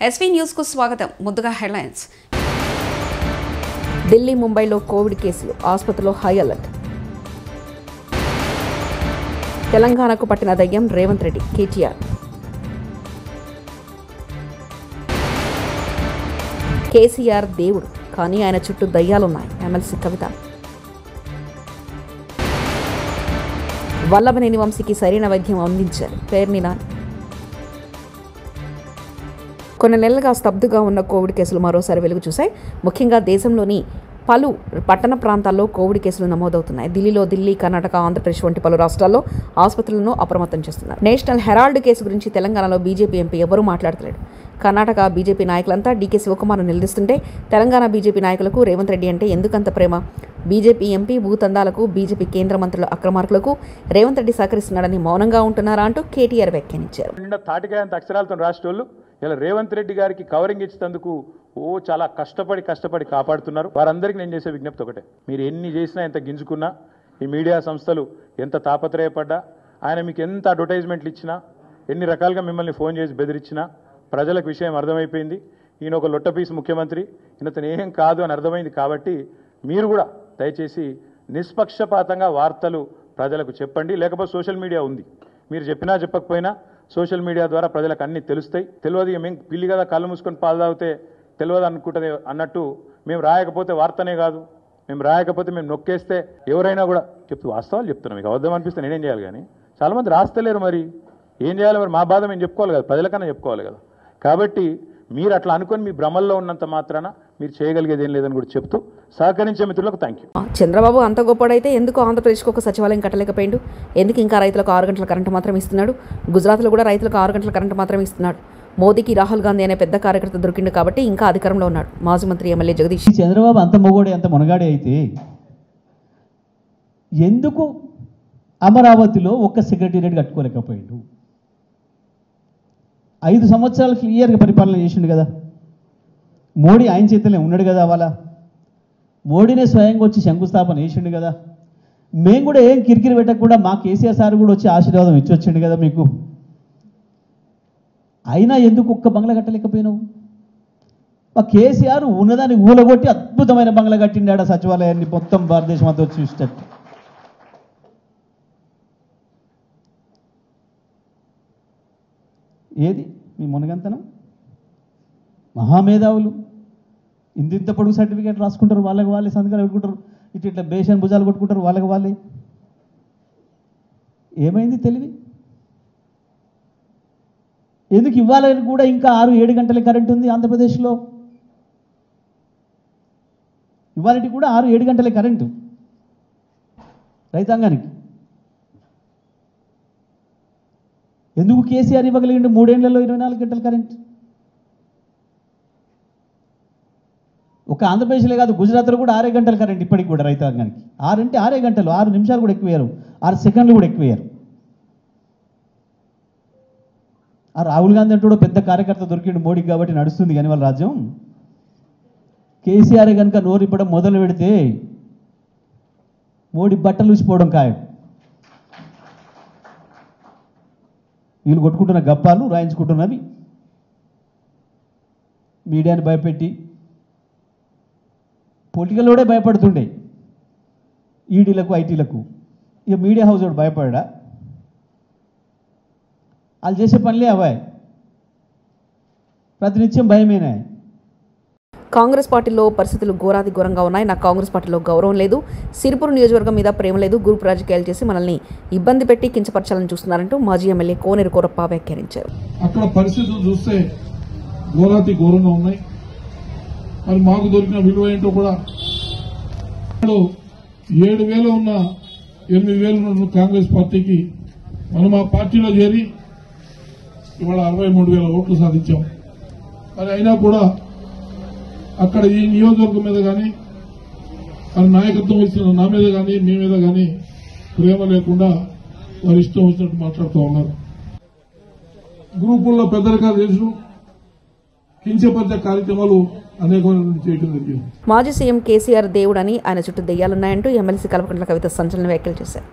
SV news కు స్వాగతం. ముందుగా హెడ్లైన్స్. ఢిల్లీ, ముంబైలో కోవిడ్ కేసులు, ఆసుపత్రిలో హై అలర్ట్. తెలంగాణకు పట్టిన దయ్యం రేవంత్ రెడ్డి, కేటీఆర్. కేసీఆర్ దేవుడు, కానీ ఆయన చుట్టూ దయ్యాలున్నాయి, ఎమ్మెల్సీ కవిత. వల్లభనేని వంశీకి సరైన వైద్యం అందించారు, పేర్ని నాని. కొన్ని నెలలుగా స్తబ్దుగా ఉన్న కోవిడ్ కేసులు మరోసారి వెలుగు చూశాయి. ముఖ్యంగా దేశంలోని పలు పట్టణ ప్రాంతాల్లో కోవిడ్ కేసులు నమోదవుతున్నాయి. ఢిల్లీ, కర్ణాటక, ఆంధ్రప్రదేశ్ వంటి పలు రాష్ట్రాల్లో ఆసుపత్రులను అప్రమత్తం చేస్తున్నారు. నేషనల్ హెరాల్డ్ కేసు గురించి తెలంగాణలో బీజేపీ ఎంపీ ఎవరూ మాట్లాడతలేడు. కర్ణాటక బీజేపీ నాయకులంతా డీకే శివకుమార్ను నిలదీస్తుంటే తెలంగాణ బీజేపీ నాయకులకు రేవంత్ రెడ్డి అంటే ఎందుకంత ప్రేమ? బీజేపీ ఎంపీ భూతందాలకు, బీజేపీ కేంద్ర మంత్రుల అక్రమార్కులకు రేవంత్ రెడ్డి సహకరిస్తున్నాడని మౌనంగా ఉంటున్నారా అంటూ కేటీఆర్ వ్యాఖ్యానించారు. ఇలా రేవంత్ రెడ్డి గారికి కవరింగ్ ఇచ్చేందుకు చాలా కష్టపడి కాపాడుతున్నారు. వారందరికీ నేను చేసే విజ్ఞప్తి ఒకటే, మీరు ఎన్ని చేసినా, ఎంత గింజుకున్నా, ఈ మీడియా సంస్థలు ఎంత తాపత్రయపడ్డా, ఆయన మీకు ఎంత అడ్వర్టైజ్మెంట్లు ఇచ్చినా, ఎన్ని రకాలుగా మిమ్మల్ని ఫోన్ చేసి బెదిరించినా ప్రజలకు విషయం అర్థమైపోయింది. ఈయన ఒక లొట్టపీసు ముఖ్యమంత్రి, ఈయనతో ఏం కాదు అని అర్థమైంది. కాబట్టి మీరు కూడా దయచేసి నిష్పక్షపాతంగా వార్తలు ప్రజలకు చెప్పండి. లేకపోతే సోషల్ మీడియా ఉంది, మీరు చెప్పినా చెప్పకపోయినా సోషల్ మీడియా ద్వారా ప్రజలకు అన్నీ తెలుస్తాయి. తెలియదు మేము పిల్లి కదా కళ్ళు మూసుకొని పాలు తాగితే తెలియదు అనుకుంటుంది అన్నట్టు, మేము రాయకపోతే వార్తనే కాదు, మేము రాయకపోతే మేము నొక్కేస్తే ఎవరైనా కూడా వాస్తవాలు చెప్తున్నాం. మీకు అబద్ధం అనిపిస్తే నేనేం చేయాలి? కానీ చాలామంది రాస్తలేరు, మరి ఏం చేయాలి? మరి మా బాధ మేము చెప్పుకోవాలి కదా, ప్రజలకన్నా చెప్పుకోవాలి కదా. కాబట్టి మీరు అట్లా అనుకొని మీ భ్రమల్లో ఉన్నంత మాత్రాన మీరు చేయగలిగేది ఏం లేదని కూడా చెప్తూ సహకరించే మిత్రులకు థ్యాంక్ యూ. చంద్రబాబు అంత గొప్పడైతే ఎందుకు ఆంధ్రప్రదేశ్కి ఒక సచివాలయం కట్టలేకపోయిండు? ఎందుకు ఇంకా రైతులకు 6 గంటల కరెంటు మాత్రం ఇస్తున్నాడు? గుజరాత్లో కూడా రైతులకు 6 గంటల కరెంటు మాత్రం ఇస్తున్నాడు. మోదీకి రాహుల్ గాంధీ అనే పెద్ద కార్యకర్త దొరికిండు కాబట్టి ఇంకా అధికారంలో ఉన్నాడు. మాజీ మంత్రి ఎమ్మెల్యే జగదీష్. చంద్రబాబు అంత మొగోడే, అంత మునగాడే అయితే ఎందుకు అమరావతిలో ఒక్క సెక్రటేరియట్ కట్టుకోలేకపోయాడు? 5 సంవత్సరాలు క్లియర్గా పరిపాలన చేసిండు కదా. మోడీ ఆయన చేతిలో ఉన్నాడు కదా. అవాళ మోడీనే స్వయంగా వచ్చి శంకుస్థాపన చేసిండు కదా. మేము కూడా ఏం కిరికిరి పెట్టకుండా మా కేసీఆర్ సార్ కూడా వచ్చి ఆశీర్వాదం ఇచ్చి వచ్చిండు కదా మీకు. అయినా ఎందుకు ఒక్క బంగ్లా కట్టలేకపోయినావు? మా కేసీఆర్ ఉన్నదాన్ని ఊలగొట్టి అద్భుతమైన బంగ్లా కట్టిండాడు, సచివాలయాన్ని మొత్తం భారతదేశం అంతా వచ్చి చూసేటట్టు. ఏది మీ మునగంతనం? మహామేధావులు ఇంత పొడుగు సర్టిఫికేట్ రాసుకుంటారు, వాళ్ళకి వాళ్ళే సంతకాలు పెట్టుకుంటారు, ఇట్లా బేషన్ భుజాలు కొట్టుకుంటారు వాళ్ళకి వాళ్ళే. ఏమైంది తెలివి? ఎందుకు ఇవ్వాలని కూడా ఇంకా 6-7 గంటల కరెంట్ ఉంది ఆంధ్రప్రదేశ్లో. ఇవాళకి కూడా 6-7 గంటల కరెంటు రైతాంగానికి. ఎందుకు కేసీఆర్ ఇవ్వగలిగిండు 3 ఏళ్లలో 24 గంటల కరెంట్? ఒక ఆంధ్రప్రదేశ్లే కాదు, గుజరాత్లో కూడా 6 గంటల కరెంట్ ఇప్పటికి కూడా రైతాంగానికి. 6 అంటే 6 గంటలు, 6 నిమిషాలు కూడా ఎక్కువయ్యారు, 6 సెకండ్లు కూడా ఎక్కువయ్యారు. ఆ రాహుల్ గాంధీ అంటూ పెద్ద కార్యకర్త దొరికిండు మోడీకి కాబట్టి నడుస్తుంది కానీ వాళ్ళ రాజ్యం. కేసీఆర్ కనుక నోరు ఇప్పడం మొదలు పెడితే మోడీ బట్టలు ఊసిపోవడం ఖాయం. వీళ్ళు కొట్టుకుంటున్న గప్పాలు, రాయించుకుంటున్నవి మీడియాని భయపెట్టి, పొలిటికల్లోనే భయపడుతుండే ఈడీలకు, ఐటీలకు. ఇక మీడియా హౌస్ వాడు భయపడా? వాళ్ళు చేసే పనులే అవాయి, ప్రతినిత్యం భయమేనా? కాంగ్రెస్ పార్టీలో పరిస్థితులు ఘోరాది ఘోరంగా ఉన్నాయి. నాకు కాంగ్రెస్ పార్టీలో గౌరవం లేదు, సిరిపురం నియోజకవర్గం మీద ప్రేమ లేదు, గ్రూప్ రాజకీయాలు చేసి మనల్ని ఇబ్బంది పెట్టి కించపరచాలని చూస్తున్నారంటూ మాజీ ఎమ్మెల్యే కోనేరు కోరప్ప వ్యాఖ్యానించారు. అక్కడ పరిస్థితులు చూస్తే ఘోరాతి ఘోరంగా ఉన్నాయి. మరి మాకు దొరికిన విలువ ఏంటో కూడా 7,000 ఉన్న 8,000 ఉన్న కాంగ్రెస్ పార్టీకి మనం ఆ పార్టీలో చేరి ఇవాళ 63,000 ఓట్లు సాధించాం. మరి అయినా కూడా అక్కడ ఈ నియోజకవర్గం మీద కానీ వారి నాయకత్వం ఇస్తున్న నా మీద కానీ మీ మీద కానీ ప్రేమ లేకుండా వారి ఇష్టం వచ్చినట్టు మాట్లాడుతూ ఉన్నారు. గ్రూపుల్లో పెద్దరికాలు చేసుడు, కించపరిచే కార్యక్రమాలు అనేకమైన చేయడం జరిగింది. మాజీ సీఎం కేసీఆర్ దేవుడని, ఆయన చుట్టూ దెయ్యాలున్నాయంటూ ఎమ్మెల్సీ కల్వకుంట్ల కవిత సంచలన వ్యాఖ్యలు చేశారు.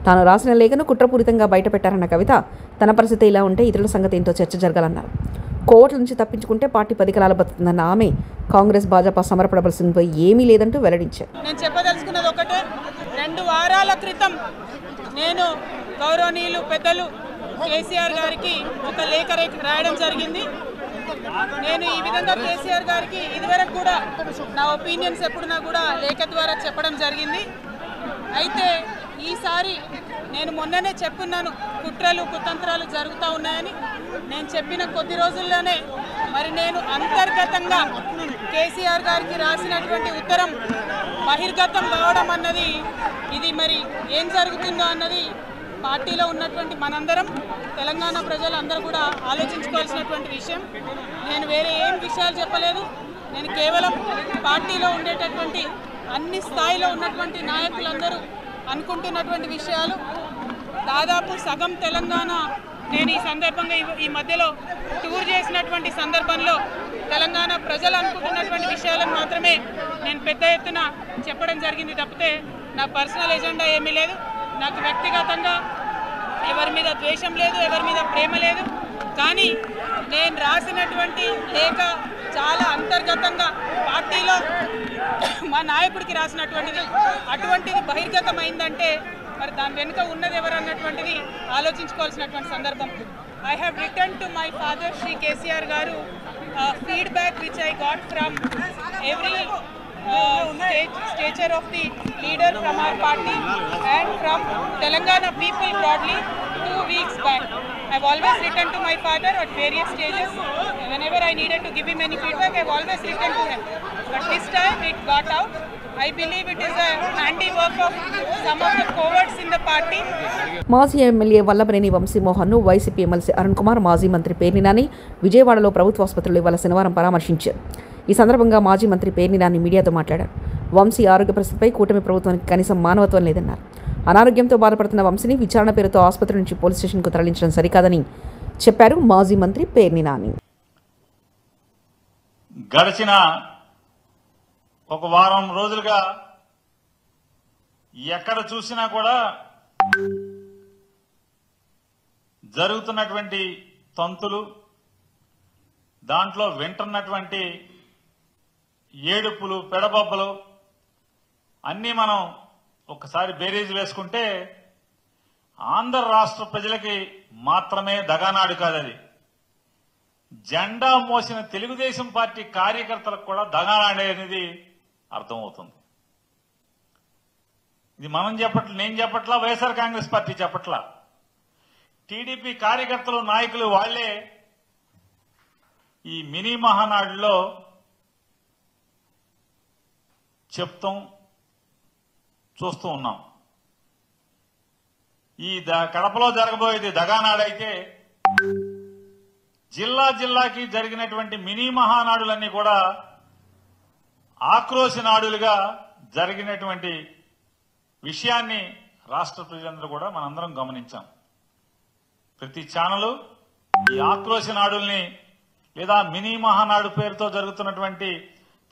తాను రాసిన లేఖను కుట్రపూరితంగా బయటపెట్టారన్న కవిత, తన పరిస్థితి ఇలా ఉంటే ఇతరుల సంగతి ఏంటో చర్చ జరగాలన్నారు. కోర్టుల నుంచి తప్పించుకుంటే పార్టీ పదికలాల బతుకుతుందన్న ఆమె కాంగ్రెస్ భాజపా సమరపడవలసినపై ఏమీ లేదంటూ వెల్లడించారు. నేను చెప్పదలుచుకున్నది ఒకటే, 2 వారాల క్రితం నేను గౌరవనీయులు పెద్దలు కేసీఆర్ గారికి ఒక లేఖ రాయడం జరిగింది. నేను ఈ విధంగా కేసీఆర్ గారికి ఇదివరకు కూడా నా ఒపీనియన్స్ ఎప్పుడున్నా కూడా లేఖ ద్వారా చెప్పడం జరిగింది. అయితే ఈసారి నేను మొన్ననే చెప్పున్నాను, కుట్రలు కుతంత్రాలు జరుగుతూ ఉన్నాయని. నేను చెప్పిన కొద్ది రోజుల్లోనే మరి నేను అంతర్గతంగా కేసీఆర్ గారికి రాసినటువంటి ఉత్తరం బహిర్గతం కావడం అన్నది, ఇది మరి ఏం జరుగుతుందో అన్నది పార్టీలో ఉన్నటువంటి మనందరం, తెలంగాణ ప్రజలందరూ కూడా ఆలోచించుకోవాల్సినటువంటి విషయం. నేను వేరే ఏం విషయాలు చెప్పలేదు. నేను కేవలం పార్టీలో ఉండేటటువంటి అన్ని స్థాయిలో ఉన్నటువంటి నాయకులందరూ అనుకుంటున్నటువంటి విషయాలు. దాదాపు సగం తెలంగాణ నేను ఈ సందర్భంగా ఈ మధ్యలో టూర్ చేసినటువంటి సందర్భంలో తెలంగాణ ప్రజలు అనుకుంటున్నటువంటి విషయాలను మాత్రమే నేను పెద్ద ఎత్తున చెప్పడం జరిగింది తప్పితే నా పర్సనల్ ఎజెండా ఏమీ లేదు. నాకు వ్యక్తిగతంగా ఎవరి మీద ద్వేషం లేదు, ఎవరి మీద ప్రేమ లేదు. కానీ నేను రాసినటువంటి లేఖ చాలా అంతర్గతంగా పార్టీలో మా నాయకుడికి రాసినటువంటిది. అటువంటిది బహిర్గతమైందంటే మరి దాని వెనుక ఉన్నది ఎవరు అన్నటువంటిది ఆలోచించుకోవాల్సినటువంటి సందర్భం. I have return to my father Shri KCR గారు feedback which I got from every stature of the leader from our party and from Telangana people broadly 2 weeks back. I've always written to my father at various stages. Whenever I needed to give him any feedback, I've always written to him. But this time it got out. I believe it is a handiwork of some of the cowards in the party. మాజీ MLA Vallabhaneni వంశీమోహన్ను YCP MLC Arun Kumar, మాజీ మంత్రి పేర్ని నాని విజయవాడలో ప్రభుత్వ ఆసుపత్రిలో ఇవాళ శనివారం పరామర్శించారు. ఈ సందర్భంగా మాజీ మంత్రి పేర్ని నాని మీడియాతో మాట్లాడారు. వంశీ ఆరోగ్య పరిస్థితిపై కూటమి ప్రభుత్వానికి కనీసం మానవత్వం లేదన్నారు. అనారోగ్యంతో బాధపడుతున్న వంశీని విచారణ పేరుతో ఆసుపత్రి నుంచి పోలీస్ స్టేషన్కు తరలించడం సరికాదని చెప్పారు మాజీ మంత్రి పేర్ని నాని. గడిచిన ఒక వారం రోజులుగా ఎక్కడ చూసినా కూడా జరుగుతున్నటువంటి తంతులు, దాంట్లో వింటున్నటువంటి ఏడుపులు, పెడబొబ్బలు అన్నీ మనం ఒకసారి బేరీజ్ వేసుకుంటే ఆంధ్ర రాష్ట్ర ప్రజలకి మాత్రమే దగానాడు కాదది. జెండా మోసిన తెలుగుదేశం పార్టీ కార్యకర్తలకు కూడా దగానాడే అనేది అర్థమవుతుంది. ఇది మనం చెప్పట్లా, నేను చెప్పట్లా, వైఎస్ఆర్ కాంగ్రెస్ పార్టీ చెప్పట్లా. టీడీపీ కార్యకర్తలు, నాయకులు వాళ్లే ఈ మినీ మహానాడులో చెప్తాం, చూస్తూ ఉన్నాం. ఈ కడపలో జరగబోయేది దగానాడైతే జిల్లా జిల్లాకి జరిగినటువంటి మినీ మహానాడులన్నీ కూడా ఆక్రోశ నాడులుగా జరిగినటువంటి విషయాన్ని రాష్ట్ర ప్రజలందరూ కూడా మనందరం గమనించాం. ప్రతి ఛానలు ఈ ఆక్రోశ నాడుల్ని లేదా మినీ మహానాడు పేరుతో జరుగుతున్నటువంటి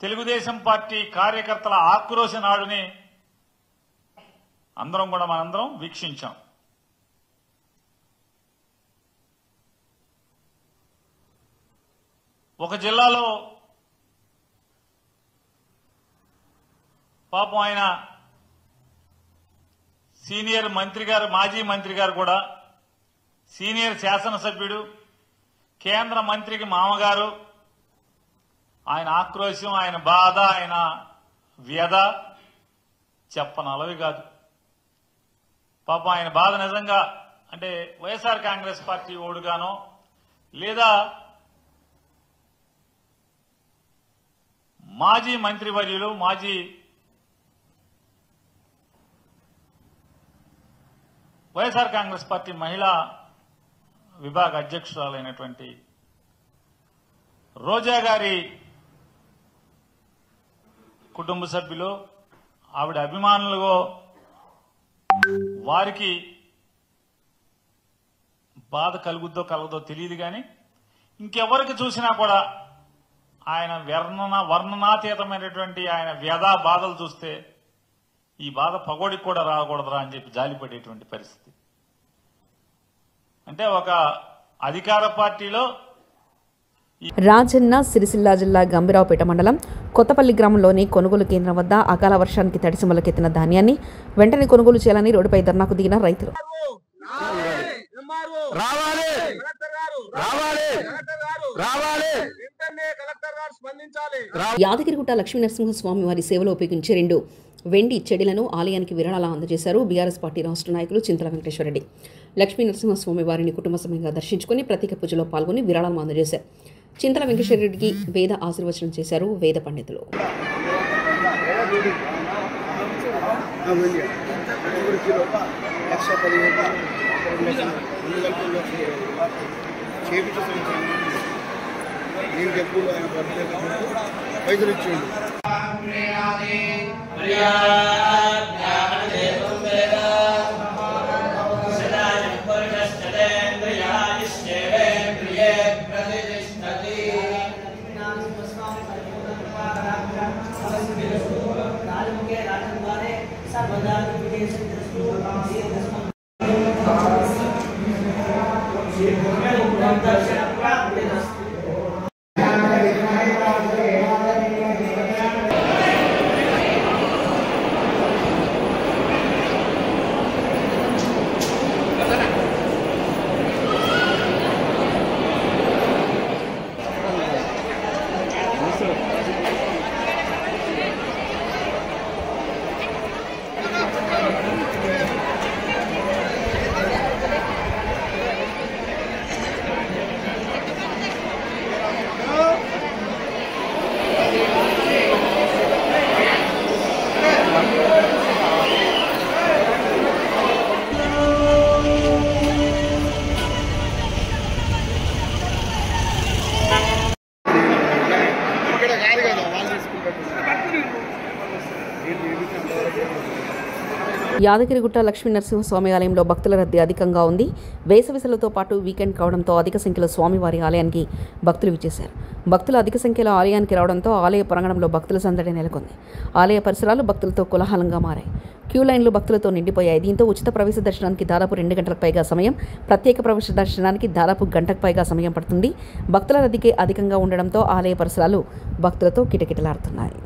తెలుగుదేశం పార్టీ కార్యకర్తల ఆక్రోశ నాడుని మనందరం వీక్షించాం. ఒక జిల్లాలో పాపం ఆయన సీనియర్ మంత్రి గారు, మాజీ మంత్రి గారు కూడా, సీనియర్ శాసనసభ్యుడు, కేంద్ర మంత్రికి మామగారు, ఆయన ఆక్రోశం, ఆయన బాధ, ఆయన వ్యధ చెప్పనలవి కాదు. పాపం ఆయన బాధ నిజంగా అంటే వైఎస్ఆర్ కాంగ్రెస్ పార్టీ ఓడుగానో లేదా మాజీ మంత్రివర్యులు, మాజీ వైఎస్ఆర్ కాంగ్రెస్ పార్టీ మహిళా విభాగ అధ్యక్షురాలైనటువంటి రోజా గారి కుటుంబ సభ్యులు, ఆవిడ అభిమానులు, వారికి బాధ కలుగుద్దో కలగదో తెలియదు. కానీ ఇంకెవరికి చూసినా కూడా ఆయన వర్ణనాతీతమైనటువంటి ఆయన వ్యధా బాధలు చూస్తే ఈ బాధ పగోడికి కూడా రాకూడదురా అని చెప్పి జాలిపడేటువంటి పరిస్థితి. అంటే ఒక అధికార పార్టీలో రాజన్న సిరిసిల్ల జిల్లా గంభీరావుపేట మండలం కొత్తపల్లి గ్రామంలోని కొనుగోలు కేంద్రం వద్ద అకాల వర్షానికి తడిసి మొలకెత్తిన ధాన్యాన్ని వెంటనే కొనుగోలు చేయాలని రోడ్డుపై ధర్నాకు దిగిన రైతులు. యాదగిరిగుట్ట లక్ష్మీనరసింహస్వామి వారి సేవలో ఉపయోగించే 2 వెండి చెడులను ఆలయానికి విరాళాలు అందజేశారు బీఆర్ఎస్ పార్టీ రాష్ట్ర నాయకులు చింతల వెంకటేశ్వరరెడ్డి. లక్ష్మీనరసింహస్వామి వారిని కుటుంబ సమయంగా దర్శించుకుని ప్రత్యేక పూజలో పాల్గొని విరాళాలు అందజేశారు. చింతల వెంకటేశ్వరరెడ్డికి వేద ఆశీర్వచనం చేశారు వేద పండితులు. యాదగిరిగుట్ట లక్ష్మీనరసింహస్వామి ఆలయంలో భక్తుల రద్దీ అధికంగా ఉంది. వేసవి సెలవుతో పాటు వీకెండ్ కావడంతో అధిక సంఖ్యలో స్వామివారి ఆలయానికి భక్తులు విచ్చేశారు. భక్తులు అధిక సంఖ్యలో ఆలయానికి రావడంతో ఆలయ ప్రాంగణంలో భక్తుల సందడి నెలకొంది. ఆలయ పరిసరాలు భక్తులతో కోలాహలంగా మారాయి. క్యూ లైన్లు భక్తులతో నిండిపోయాయి. దీంతో ఉచిత ప్రవేశ దర్శనానికి దాదాపు 2 గంటలకు పైగా సమయం, ప్రత్యేక ప్రవేశ దర్శనానికి దాదాపు గంటకు పైగా సమయం పడుతుంది. భక్తుల రద్దీకి అధికంగా ఉండడంతో ఆలయ పరిసరాలు భక్తులతో కిటకిటలాడుతున్నాయి.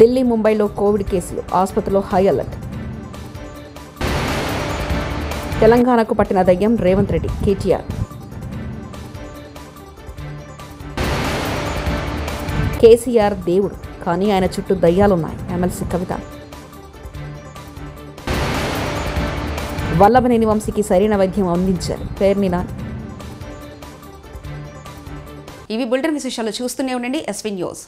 ఢిల్లీ, ముంబైలో కోవిడ్ కేసులు, ఆసుపత్రిలో హై అలర్ట్. తెలంగాణకు పట్టిన దయ్యం రేవంత్ రెడ్డి, కేటీఆర్. కేసీఆర్ దేవుడు, కానీ ఆయన చుట్టూ దయ్యాలున్నాయి, ఎమ్మెల్సీ కవిత. వల్లభనేని వంశీకి సరైన వైద్యం అందించారు, పేర్ని నాని. ఇవి బులెటిన్ విశేషాలు. చూస్తూనే ఉండండి ఎస్వీ న్యూస్.